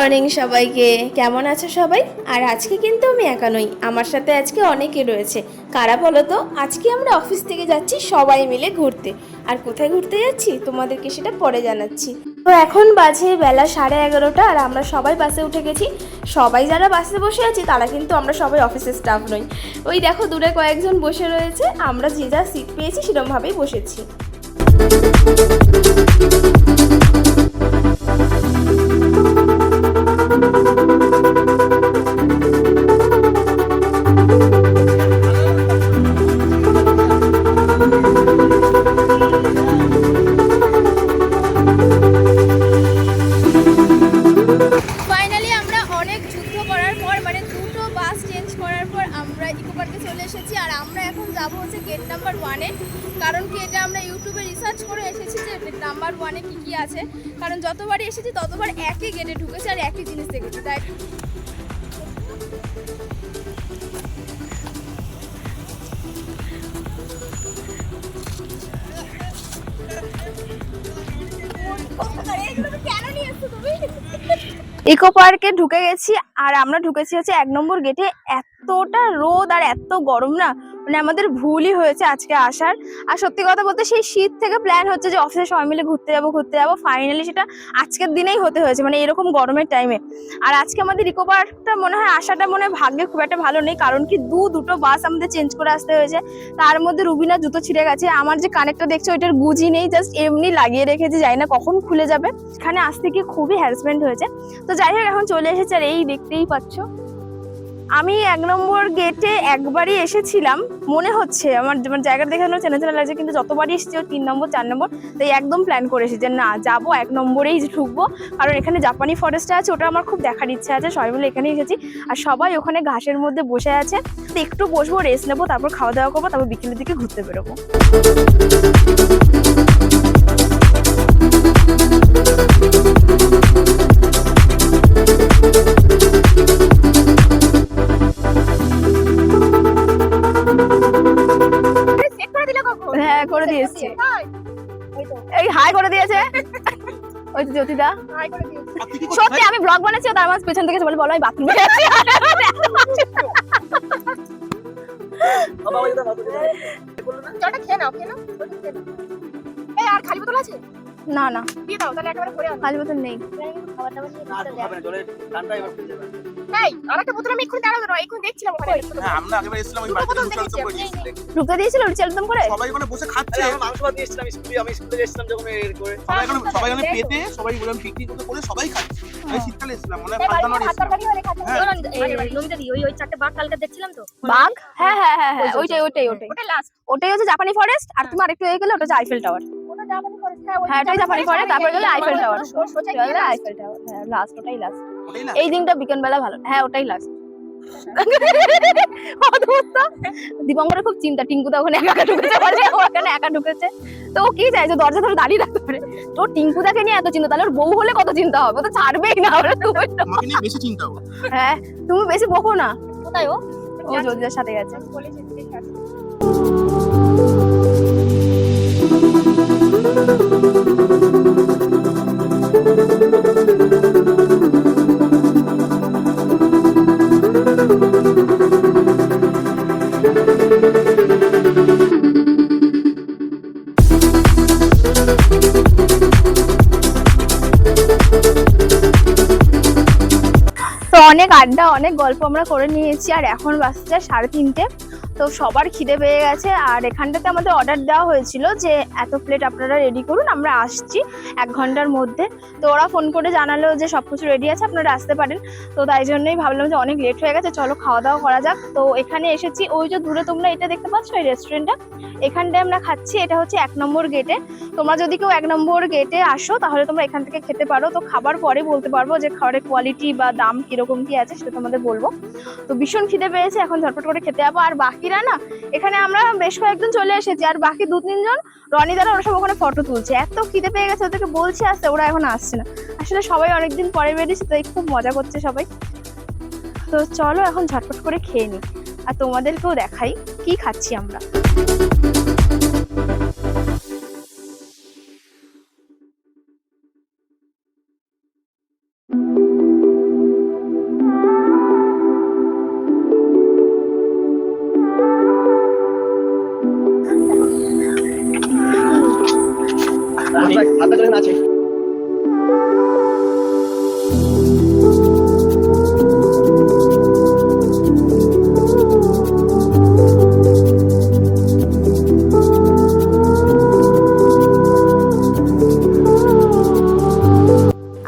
Morning সবাইকে। কেমন আছো সবাই? আর আজকে কিন্তু আমি একা নই, আমার সাথে আজকে অনেকে রয়েছে। কারা বলো তো? আজকে আমরা অফিস থেকে যাচ্ছি সবাই মিলে ঘুরতে। আর কোথায় ঘুরতে যাচ্ছি তোমাদেরকে সেটা পরে জানাচ্ছি। তো এখন বাজে বেলা 11:30 আর আমরা সবাই বাসে উঠে গেছি। সবাই যারা বাসে বসে আছি তারা কিন্তু আমরা সবাই অফিসের স্টাফ নই। ওই দেখো দূরে কয়েকজন বসে রয়েছে, আমরা যে যা সিট পেয়েছি সেরকমভাবেই বসেছি। আমরা ইকো পার্কে চলে এসেছি আর আমরা এখন যাবো হচ্ছে গেট নাম্বার 1-এ। কারণ কি, এটা আমরা ইউটিউবে রিসার্চ করে এসেছি যে নাম্বার 1-এ কী কী আছে। কারণ যতবারই এসেছি ততবার একই গেটে ঢুকেছি আর একই জিনিস দেখেছি, তাই ইকো পার্কে ঢুকে গেছি আর আমরা ঢুকেছি হচ্ছে 1 নম্বর গেটে। এতটা রোদ আর এত গরম না, মানে আমাদের ভুলই হয়েছে আজকে আসার। আর সত্যি কথা বলতে সেই শীত থেকে প্ল্যান হচ্ছে যে অফিসে সবাই মিলে ঘুরতে যাবো, ফাইনালি সেটা আজকের দিনেই হতে হয়েছে, মানে এরকম গরমের টাইমে। আর আজকে আমাদের ইকো পার্কটা মনে হয় আসাটা মনে হয় ভাগ্যে খুব একটা ভালো নেই, কারণ কি দুটো বাস আমাদের চেঞ্জ করে আসতে হয়েছে। তার মধ্যে রুবিনা জুতো ছিঁড়ে গেছে, আমার যে কানেক্টটা দেখছো ওইটার গুজি নেই, জাস্ট এমনি লাগিয়ে রেখেছি, জানি না কখন খুলে যাবে। এখানে আসতে গিয়ে খুবই হ্যারাসমেন্ট হয়েছে। তো যাই হোক, এখন চলে এসেছে আর এই দেখতেই পাচ্ছ। আমি 1 নম্বর গেটে একবারই এসেছিলাম মনে হচ্ছে, আমার জায়গাটা দেখে চেনা চেনা লাগছে, কিন্তু যতবারই এসেছি 3 নম্বর 4 নম্বর, তাই একদম প্ল্যান করে এসেছি যে না যাবো 1 নম্বরেই ঢুকবো। কারণ এখানে জাপানি ফরেস্টটা আছে, ওটা আমার খুব দেখার ইচ্ছা আছে। সবাই মিলে এখানে এসেছি আর সবাই ওখানে ঘাসের মধ্যে বসে আছে। তো একটু বসবো, রেস্ট নেবো, তারপর খাওয়া দাওয়া করবো, তারপর বিকেলের দিকে ঘুরতে বেরোবো। হ্যাঁ করে দিয়েছি, এই হাই করে দিয়েছে ওই তো জ্যোতিদা। সত্যি আমি ব্লগ বানাচ্ছি, তার মাঝে পেছন থেকে বলে বলো আমি বাথরুমে যাচ্ছি। আর খালি বোতল আছে? না না দিয়ে দাও তাহলে, একেবারে ভরে খালি বোতল নেই। ঢুকতে দিয়েছিল চালদম করে, সবাই ওখানে বসে খাচ্ছে। মাংস ভাত দিয়েছিলাম স্কুলে, আমি স্কুলে এসেছিলাম যখন এর করে সবাই ওখানে পেতে সবাই বললাম পিকনিক করে সবাই খাচ্ছে। আমি শীতকালে এসেছিলাম, মানে নদীটা দি ওই চারটে বাঘ কালকে দেখছিলাম তো। বাঘ? হ্যাঁ হ্যাঁ হ্যাঁ হ্যাঁ, ওইটাই লাস্ট। ওটাই হচ্ছে জাপানি ফরেস্ট। আর তুমি আরেকটু এগিয়ে গেলে ওটা হচ্ছে আইফেল টাওয়ার। ওটা জাপানি ফরেস্ট, হ্যাঁ ওটাই জাপানি ফরেস্ট। তারপর গেলে আইফেল টাওয়ার, আইফেল টাওয়ার, হ্যাঁ লাস্ট, ওটাই লাস্ট। এই দিনটা বিকেল বেলা ভালো, হ্যাঁ ওটাই লাস্ট। দীপঙ্করের খুব চিন্তা, টিঙ্কুদা ওখানে একা ঢুকেছে, ওখানে একা ঢুকেছে। তো ও কি চাইছে, দরজা ধরে দাঁড়িয়ে রাখতে পারে। তো টিঙ্কুদাকে নিয়ে এত চিন্তা, তাহলে ওর বউ হলে কত চিন্তা হবে, ও তো ছাড়বেই না। বেশি চিন্তা হবে, হ্যাঁ তুমি বেশি বকো না। কোথায় ও? ও জ্যোতিদার সাথে গেছে। তো অনেক আড্ডা, অনেক গল্প আমরা করে নিয়েছি আর এখন বাজছে 3:30। তো সবার খিদে পেয়ে গেছে। আর এখানটাতে আমাদের অর্ডার দেওয়া হয়েছিল যে এত প্লেট আপনারা রেডি করুন, আমরা আসছি 1 ঘন্টার মধ্যে। তো ওরা ফোন করে জানালো যে সবকিছু রেডি আছে, আপনারা আসতে পারেন। তো তাই জন্যই ভাবলাম যে অনেক লেট হয়ে গেছে, চলো খাওয়া দাওয়া করা যাক। তো এখানে এসেছি, ওই যে দূরে তোমরা এটা দেখতে পাচ্ছ এই রেস্টুরেন্টটা, এখানটায় আমরা খাচ্ছি। এটা হচ্ছে 1 নম্বর গেটে। তোমরা যদি কেউ 1 নম্বর গেটে আসো তাহলে তোমরা এখান থেকে খেতে পারো। তো খাবার পরে বলতে পারবো যে খাবারের কোয়ালিটি বা দাম কিরকম কি আছে সেটা তোমাদের বলবো। তো ভীষণ খিদে পেয়েছে, এখন ঝটপট করে খেতে যাবো। আর বাকিরা না, এখানে আমরা বেশ কয়েকজন চলে এসেছি আর বাকি 2-3 জন রনি দ্বারা ওরা সব ওখানে ফটো তুলছে। এত খিদে পেয়ে গেছে, ওদেরকে বলছে আসতে, ওরা এখন আসছে না। আসলে সবাই অনেকদিন পরে বেরিয়েছে, তাই খুব মজা করছে সবাই। তো চলো এখন ঝটপট করে খেয়ে নিই আর তোমাদেরকেও দেখাই কি খাচ্ছি আমরা। হাতটা করে নাচে।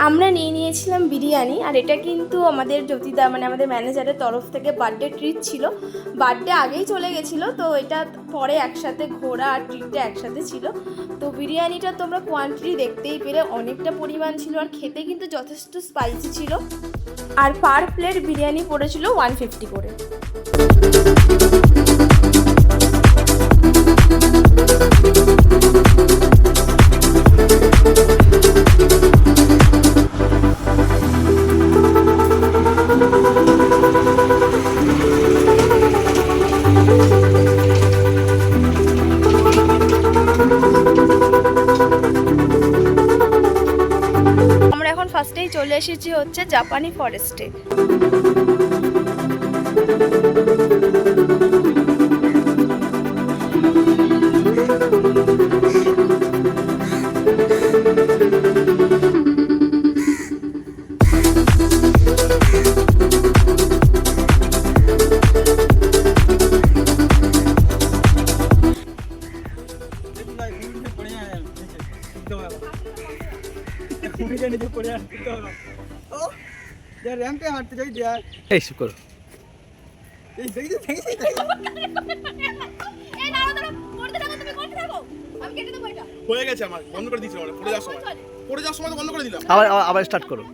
আমরা নিয়ে নিয়েছিলাম বিরিয়ানি, আর এটা কিন্তু আমাদের জ্যোতিদা মানে আমাদের ম্যানেজারের তরফ থেকে বার্থডে ট্রিট ছিল। বার্থডে আগেই চলে গেছিলো, তো এটা পরে একসাথে ঘোরা আর ট্রিটটা একসাথে ছিল। তো বিরিয়ানিটা তোমরা কোয়ান্টিটি দেখতেই পেলে অনেকটা পরিমাণ ছিল, আর খেতে কিন্তু যথেষ্ট স্পাইসি ছিল। আর পার প্লেট বিরিয়ানি পড়েছিল 150 করে। আমরা এখন ফার্স্টেই চলে এসেছি হচ্ছে জাপানি ফরেস্টে। হয়ে গেছে আমার, বন্ধ করে দিয়েছিলাম পড়ে যাওয়ার সময় তো বন্ধ করে দিলাম। আবার স্টার্ট করো।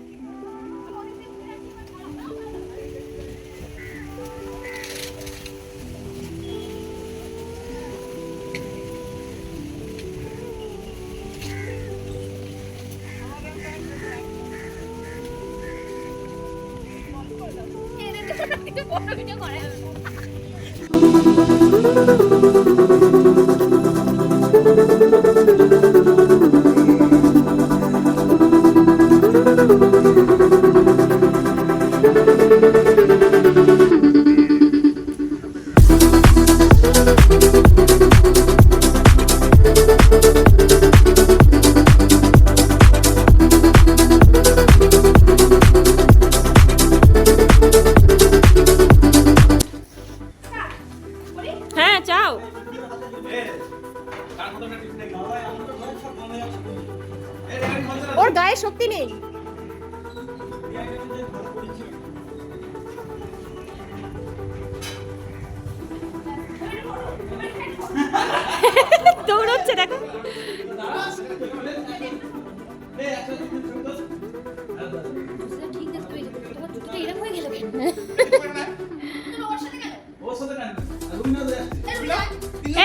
হ্যাঁ চাও। ওর গায়ে শক্তি নেই। দৌড়চ্ছে দেখো।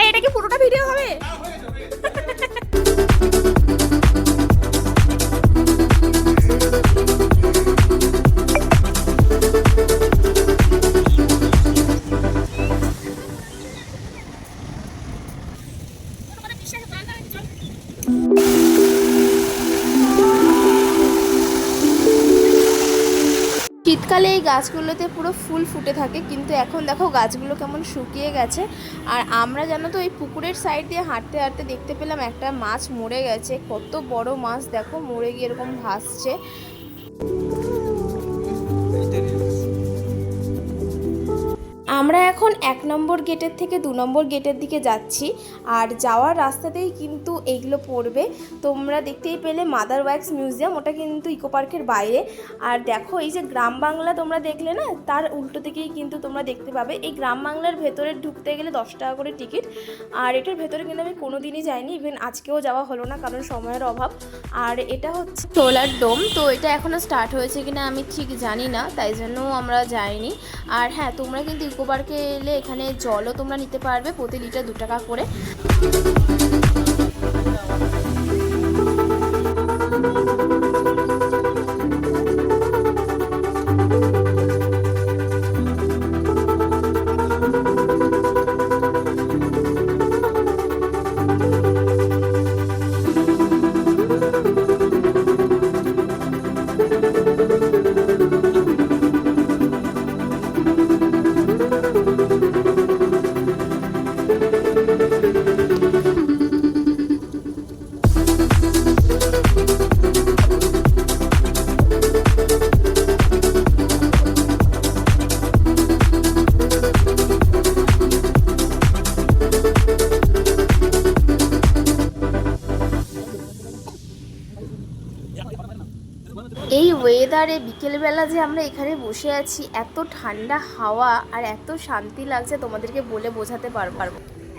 এটা কি পুরোটা ভিডিও হবে? শীতকালে এই গাছগুলোতে পুরো ফুল ফুটে থাকে, কিন্তু এখন দেখো গাছগুলো কেমন শুকিয়ে গেছে। আর আমরা জানো তো এই পুকুরের সাইড দিয়ে হাঁটতে হাঁটতে দেখতে পেলাম একটা মাছ মরে গেছে। কত বড় মাছ দেখো, মরে গিয়ে এরকম ভাসছে। আমরা এখন 1 নম্বর গেটের থেকে 2 নম্বর গেটের দিকে যাচ্ছি, আর যাওয়ার রাস্তাতেই কিন্তু এইগুলো পড়বে। তোমরা দেখতেই পেলে মাদার ওয়াক্স মিউজিয়াম, ওটা কিন্তু ইকো পার্কের বাইরে। আর দেখো এই যে গ্রাম বাংলা তোমরা দেখলে না, তার উল্টো দিকেই কিন্তু তোমরা দেখতে পাবে। এই গ্রাম বাংলার ভেতরে ঢুকতে গেলে 10 টাকা করে টিকিট। আর এটার ভেতরে কিন্তু আমি কোনোদিনই যাইনি, ইভেন আজকেও যাওয়া হলো না কারণ সময়ের অভাব। আর এটা হচ্ছে সোলার ডোম, তো এটা এখনও স্টার্ট হয়েছে কিনা আমি ঠিক জানি না, তাই জন্য আমরা যাইনি। আর হ্যাঁ, তোমরা কিন্তু ইকো পার্কে এলে এখানে জলও তোমরা নিতে পারবে, প্রতি লিটার 2 টাকা করে। ওয়েদারে বিকেলবেলা যে আমরা এখানে বসে আছি, এত ঠান্ডা হাওয়া আর এত শান্তি লাগছে তোমাদেরকে বলে বোঝাতে পারবো।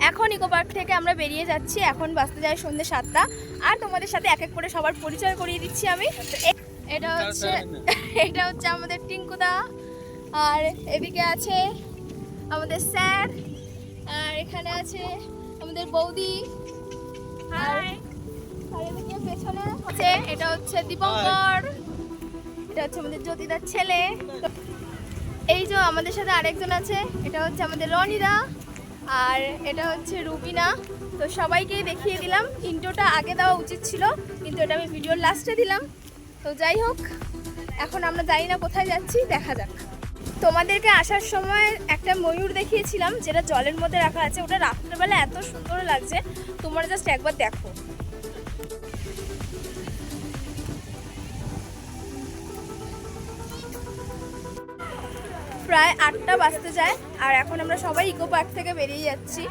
এখন ইকো পার্ক থেকে আমরা বেরিয়ে যাচ্ছি, এখন বাজতে যায় সন্ধ্যে 7টা। আর তোমাদের সাথে এক এক করে সবার পরিচয় করিয়ে দিচ্ছি আমি। এটা হচ্ছে আমাদের টিঙ্কুদা, আর এদিকে আছে আমাদের স্যার, আর এখানে আছে আমাদের বৌদি, আর এদিকে পেছনে আছে এটা হচ্ছে দীপঙ্কর, এটা হচ্ছে আমাদের জ্যোতিদার ছেলে। এই যে আমাদের সাথে আরেকজন আছে, এটা হচ্ছে আমাদের রনিদা, আর এটা হচ্ছে রুবিনা। তো সবাইকেই দেখিয়ে দিলাম, ইন্ট্রোটা আগে দেওয়া উচিত ছিল, কিন্তু এটা আমি ভিডিওর লাস্টে দিলাম। তো যাই হোক, এখন আমরা জানি না কোথায় যাচ্ছি, দেখা যাক। তোমাদেরকে আসার সময় একটা ময়ূর দেখিয়েছিলাম, যেটা জলের মধ্যে রাখা আছে, ওটা রাত্রেবেলা এত সুন্দর লাগছে, তোমরা জাস্ট একবার দেখো। প্রায় 8টা বাজতে যায়, আর এখন আমরা সবাই ইকো পার্ক থেকে বেরিয়ে যাচ্ছি।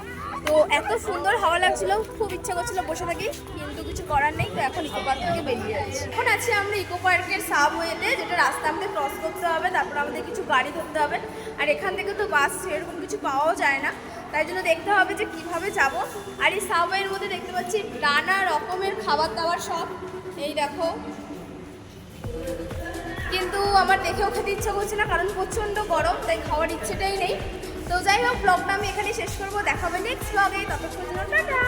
তো এত সুন্দর হাওয়া লাগছিল, খুব ইচ্ছা করছিল বসে থাকি, কিন্তু কিছু করার নেই। তো এখন ইকো পার্ক থেকে বেরিয়ে যাচ্ছি। এখন আছি আমরা ইকো পার্কের সাবওয়েতে, যেটা রাস্তা আমাদের ক্রস করতে হবে, তারপর আমাদের কিছু গাড়ি ধরতে হবে। আর এখান থেকে তো বাস সেরকম কিছু পাওয়াও যায় না, তাই জন্য দেখতে হবে যে কিভাবে যাব। আর এই সাবওয়ের মধ্যে দেখতে পাচ্ছি নানা রকমের খাবার দাবার সব, এই দেখো। কিন্তু আমার দেখেও খেতে ইচ্ছা করছে না, কারণ প্রচণ্ড গরম, তাই খাওয়ার ইচ্ছেটাই নেই। তো যাই হোক, ব্লগটা আমি এখানে শেষ করবো, দেখা হবে নেক্সট ব্লগে। ততক্ষণ জন্য টাটা।